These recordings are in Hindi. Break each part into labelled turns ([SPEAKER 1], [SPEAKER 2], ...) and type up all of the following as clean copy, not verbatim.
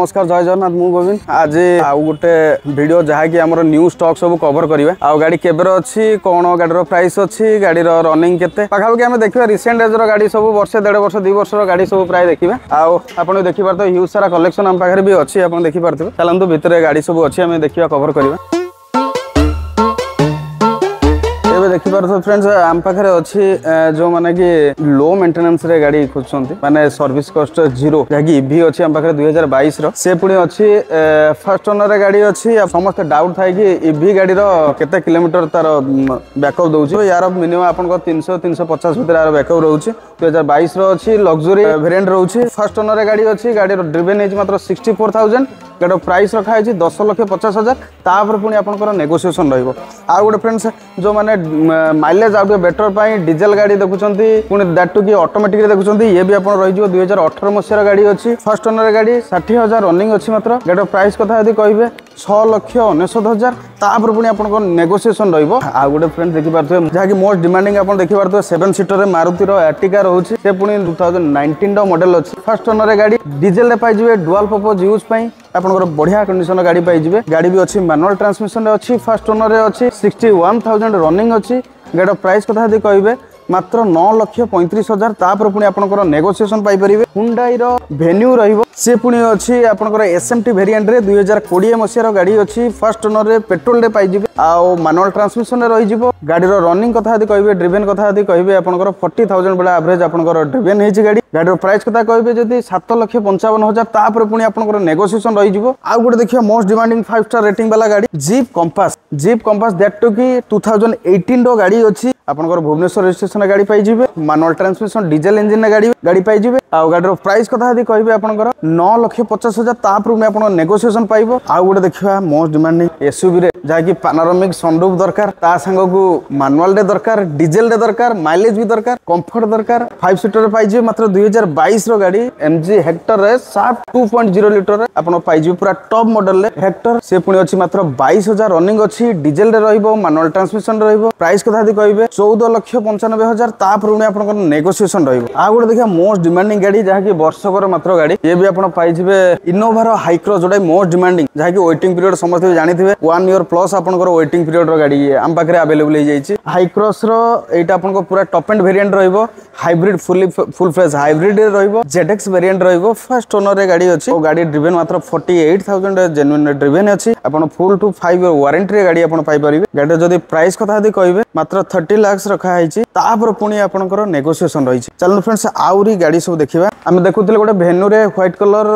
[SPEAKER 1] नमस्कार जय जगन्नाथ मु गोविंद आज आउ गोटे वीडियो जहाँ कि आम न्यू स्टॉक सब कवर करेंगे आउ गाड़ी केबर अच्छी कौन गाड़ी प्राइस अच्छी गाड़ी रनिंग केते पाखापाखि आम देखा रिसेंट एज गाड़ी सब वर्षे 1.5 वर्ष 2 वर्ष गाड़ी सब प्राय देखा आउ आप देखिपारे ह्यूज सारा कलेक्शन आम पाखे भी अच्छी आप देखिपारे चलतु भितर गाड़ी सब अच्छी आम देखा कवर करवा देखिए फ्रेंड्स आम पाखे अच्छी जो माने कि लो मेंटेनेंस रे गाड़ी खोजुंट माने सर्विस कॉस्ट जीरो जहाँकि इवी अच्छी आम पाखे 2022 से पुणी अच्छी फर्स्ट ओनर गाड़ी अच्छी समस्त डाउट थाए कि इवी गाड़ी केते किलोमीटर तार बैकअप दौर यार मिनिमम आप 300-350 भर यार बैकअप रोचे 2022 अच्छी लग्जरी वेरिएंट रोचे फर्स्ट ओनर गाड़ी अच्छी गाड़ी ड्रिवेन है मात्र 64,000 गाड़ी प्राइस रखा है 10,50,000 तापर पुणी आप नेगोशिएशन रही गोटे फ्रेंड्स जो मैंने माइलेज आउ बेटर पाई डीजेल गाड़ी देखुंत पुणी दैट टू कि ऑटोमेटिक देखुंत ये भी आप रही 2018 मसीहार गाड़ी अच्छी फर्स्ट ओनर गाड़ी 60,000 रनिंग अच्छी मात्र गाड़ी प्राइस कथा यदि कहे 6,99,000 तापर पुणी आप नेगोशिएशन रही गोटे फ्रेंड देखिपारे जहाँकि मोस्ट डिमांडिंग आप देखिपारे 7 सीटर मारुतिर एर्टिगा रोचे से पुणी 2019 मॉडल अच्छी फर्स्ट ओनर गाड़ी डीजेल पाइबे डुअल पर्पज यूज आपंकर बढ़िया कंडीशन गाड़ी पाइबे गाड़ी भी अच्छी मैनुअल ट्रांसमिशन अच्छी फर्स्ट ओनर अच्छी 61,000 रनिंग अच्छी गाड़ी प्राइस कथा यदि कहे मात्र 9,35,000 तापर पुणी आपंकर नेगोशिएशन पाइपर हुंडाई वेन्यू रहिबो से पुणी अच्छी आपंकर एसएमटी वेरिएंट रे 2020 मसीहार गाड़ी अच्छी फर्स्ट ओनर रे पेट्रोल रे पाइबे आउ मैनुअल ट्रांसमिशन रे रही गाड़ी रनिंग कथा यदि कहे ड्रिवेन कथा यदि कहे आपंकर 40,000 बेला एवरेज आपंकर ड्रिवेन है गाड़ी गाड़ी प्राइस कथा कहे जदि 7,55,000 तापर पुणी आपंकर नेगोशिएशन रही आउ गोटे देखिए मोस्ट डिमांडिंग 5 स्टार रेटिंग वाला गाड़ी जीप कंपास दैट टू कि 2018 रो गाड़ी अच्छी आपंकर भुवनेश्वर रजिस्ट्रेशन गाड़ी पाइबे मैनुअल ट्रांसमिशन डीजेल इंजिन गाड़ी पाइबे आउ गाड़ी प्राइस कथा यदि कहे आपंकर 9,50,000 तापर आप नेगोशिएशन पाइबो आउ गोटे देखिए मोस्ट डिमांडिंग एसयूवी रे जहाँकि पानोरामिक सनरूफ दरकार ता संग को मैनुअल रे दरकार डीजेल रे दरकार माइलेज भी दरकार कंफर्ट दरकार 5 सीटर पाइबे मात्र 2022 रो गाड़ी एमजी हेक्टर रे 2.0 लीटर आपन पाइबे पूरा टॉप मॉडल रे हेक्टर से पुणी अच्छी मात्र 22,000 रनिंग अच्छी डीजेल रे रहिबो मैनुअल ट्रांसमिशन रहिबो प्राइस कथा यदि कहिबे 14,95,000 तापर पुणी आपन नेगोशिएशन रहिबो आ गोटे देखिए मोस्ट डिमांडिंग गाड़ी जहाँकि वर्षकर मात्र गाड़ी ये भी आप पाइबे इनोवा रो हाइक्रॉस जोटा मोस्ट डिमांडिंग जहाँकि वेटिंग पीरियड समस्त जानिथिबे 1 ईयर प्लस आपनकर वेटिंग पीरियड रो गाड़ी आम पाखे अवेलेबल हो जाइए हाइक्रॉस रो एटा आपन पूरा टॉप एंड वेरिएंट रहिबो हाइब्रिड फुल फ्लेज हाइब्रिड रहिबो जेडएक्स वेरिएंट रहिबो फर्स्ट ओनर रे गाड़ी अछि गाड़ी ड्रिवेन मात्र 48,000 जेन्युइन ड्रिवेन अछि आपन फुल टू 5 ईयर वारंटी रे गाड़ी आपन पाइ परिबे गाड़ी जदी प्राइस कथा यदि कहिबे मात्र 30 लाख रखा है तापर पुणी आपनकर नेगोशिएशन रही चलो फ्रेंड्स आउरी गाड़ी सब देखिबा हम देखुतले गोटे वेन्यू रे व्हाइट कलर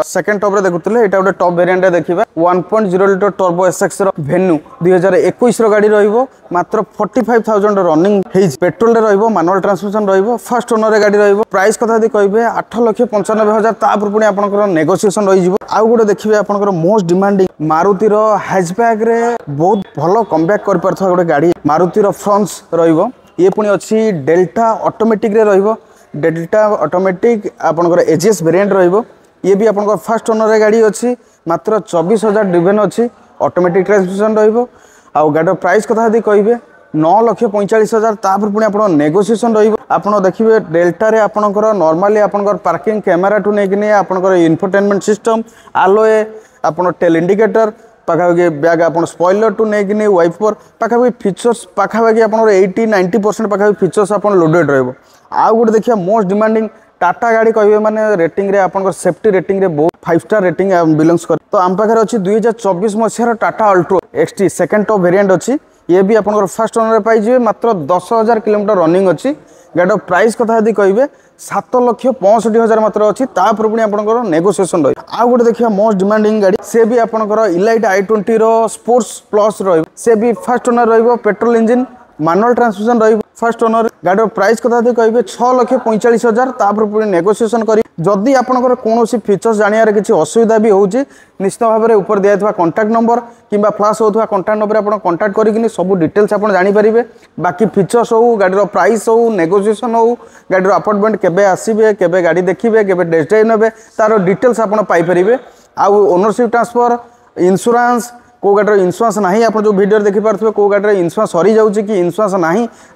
[SPEAKER 1] सेकंड टॉप रे देखुतले एटा गोटे टॉप वेरिएंट रे देखिबा 1.0 लीटर टर्बो एसएक्स रो वेन्यू 2021 रो गाड़ी रहिबो मात्र 45,000 रनिंग हेज पेट्रोल रे रहिबो मैनुअल ट्रांसमिशन रहिबो फर्स्ट ओनर रे गाड़ी रहिबो प्राइस कथा यदि कहिबे 8,95,000 तापर पुणी आपनकर नेगोशिएशन रही जिवो आउ गोटे देखिबे आपनकर मोस्ट डिमांडिंग मारुति रो हैचबैक रे बहुत भलो कमबैक कर परथवा गोटे गाड़ी मारुति रो फ्रंट्स रहिबो ये पुणी अच्छी डेल्टा ऑटोमेटिक रे रहिबो डेल्टा ऑटोमेटिक आपनकर एजीएस वेरिएंट रहिबो ये भी आपनकर फर्स्ट ओनर रे गाड़ी अच्छी मात्र 24,000 ड्रिवेन अच्छी ऑटोमेटिक ट्रांसमिशन रहिबो आउ गाड़ी प्राइस कथा यदि कहिबे 9,45,000 तापर पुणी आप नेगोशिएशन रहिबो आपण देखिबे डेल्टा रे आपनकर नॉर्मली आपनकर पार्किंग कैमरा टू नेकिने आपनकर इंफोटेनमेंट सिस्टम आलोए आपण टेल इंडिकेटर पाखापाखि बैग आप स्पॉइलर टू नहीं वाइपर पाखापाखि फीचर्स पाखापाखि आप 80-90% पाखापाखि फीचर्स आप लोडेड रहिबो आउ गोटे देखिए मोस्ट डिमांडिंग टाटा गाड़ी कहिबे माने रेटिंग रे आपनकर सेफ्टी रेटिंग रे बहुत 5 स्टार रेटिंग बिलोंग्स कर तो आम पाखे अच्छी 2024 मसीहार Tata अल्ट्रो XT second top variant अच्छी ये भी आपनकर फर्स्ट ओनर पाइबे मात्र 10,000 किलोमीटर रनिंग अच्छी गाड़ी प्राइस कथा यदि कहिबे 7,65,000 मात्र अच्छी तापर पुणी आपनकर नेगोशिएशन रही आ गोटे देखिए मोस्ट डिमांडिंग गाड़ी से भी आपनकर इलाइट i20 रो स्पोर्ट्स प्लस रहिबो से भी फर्स्ट ओनर रहिबो पेट्रोल इंजिन मैनुअल ट्रांसमिशन रहिबो फर्स्ट ओनर गाड़ी प्राइस कथा यदि कहिबे 6,45,000 तापर पुणी नेगोशिएशन करी जदि आपनकर कोनोसी फीचर्स जानियार किछि असुविधा भी होउची निश्चित भाव में ऊपर दिया कांटेक्ट नंबर किंबा फ्लैश होता कांटेक्ट नंबर आप कांटेक्ट करिकिनी सब डिटेल्स आप जानिपारे बाकी फीचर्स हो गाड़ी प्राइस हो नेगोशिएशन हो गाड़ी अपार्टमेंट केबे आसीबे केबे गाड़ी देखिबे केबे टेस्ट ड्राइव नेबे तार डिटेल्स आप पाइपर आउ ओनरशिप ट्रांसफर इंश्योरेंस को गाड़ी इंश्योरेंस ना आप जो वीडियो देखी पारे को गाड़ी इंश्योरेंस सरी जाऊँगी कि इंश्योरेंस ना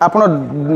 [SPEAKER 1] आप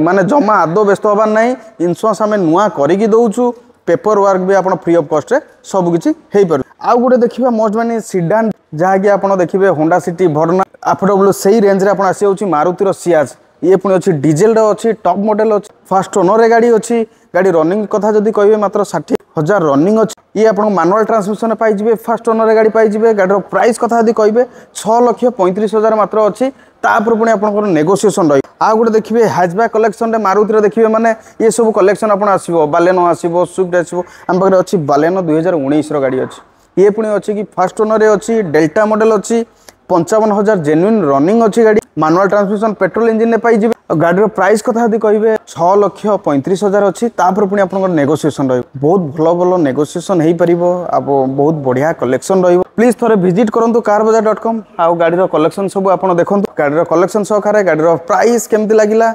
[SPEAKER 1] माने जमा आदौ व्यस्त हबार ना इंश्योरेंस आम नुआ करके दौचु पेपर वर्क भी आप फ्री ऑफ कॉस्ट सबकि हो पार आउ गोटे देखिए मोस्ट माने सिडान जहाँकि आप देखिए होंडा सिटी भरना अफोर्डेबल से रेंज में आसी मारुतिर सियाज ये पुणी अच्छी डीजेल अच्छी टॉप मॉडल अच्छी फास्ट ओनर गाड़ी अच्छी गाड़ी रनिंग कथा जब कहे मात्र 60,000 रनिंग अच्छी ये आप मानुआल ट्रांसमिशन पाइबे फास्ट ओनर गाड़ी पाइबे गाड़ी प्राइस कथा जब कहे 6,35,000 मात्र अच्छी तापर पुणी आप नेगोसीएसन रही आ गोटे देखिए हैचबैक कलेक्शन मारुतिर देखिए मैंने ये सब कलेक्शन आप आसो बालेनो आसो स्विफ्ट आसो आम पाखे अच्छी बालेनो 2019 गाड़ी अच्छी ये पुणी अच्छी कि फास्ट ओनर अच्छी डेल्टा मॉडल अच्छी 55,000 जेन्युइन रनिंग अच्छी गाड़ी मानुआल ट्रांसमिशन पेट्रोल इंजिन पाइबे गाड़ी प्राइस कथा यदि कहे 6,35,000 अच्छी तापर पुणी आप नेगोसीएसन रही बहुत भल भल नेगोसीएसन हो पार आप बहुत बढ़िया कलेक्शन रही प्लीज थोड़े विजिट करूँ कारबजार.com आउ गाड़ी कलेक्शन सब आप देखो गाड़ी कलेक्शन सहकारे गाड़ी प्राइस केमती लगिला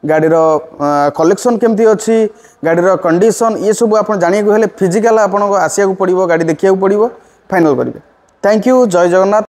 [SPEAKER 1] गाड़ी कलेक्शन केमती अच्छी गाड़ी कंडीशन ये सब आप जाना फिजिकाल आपको आसिया पड़ो गाड़ी देखा पड़ो फाइनल करेंगे थैंक यू जय जगन्नाथ।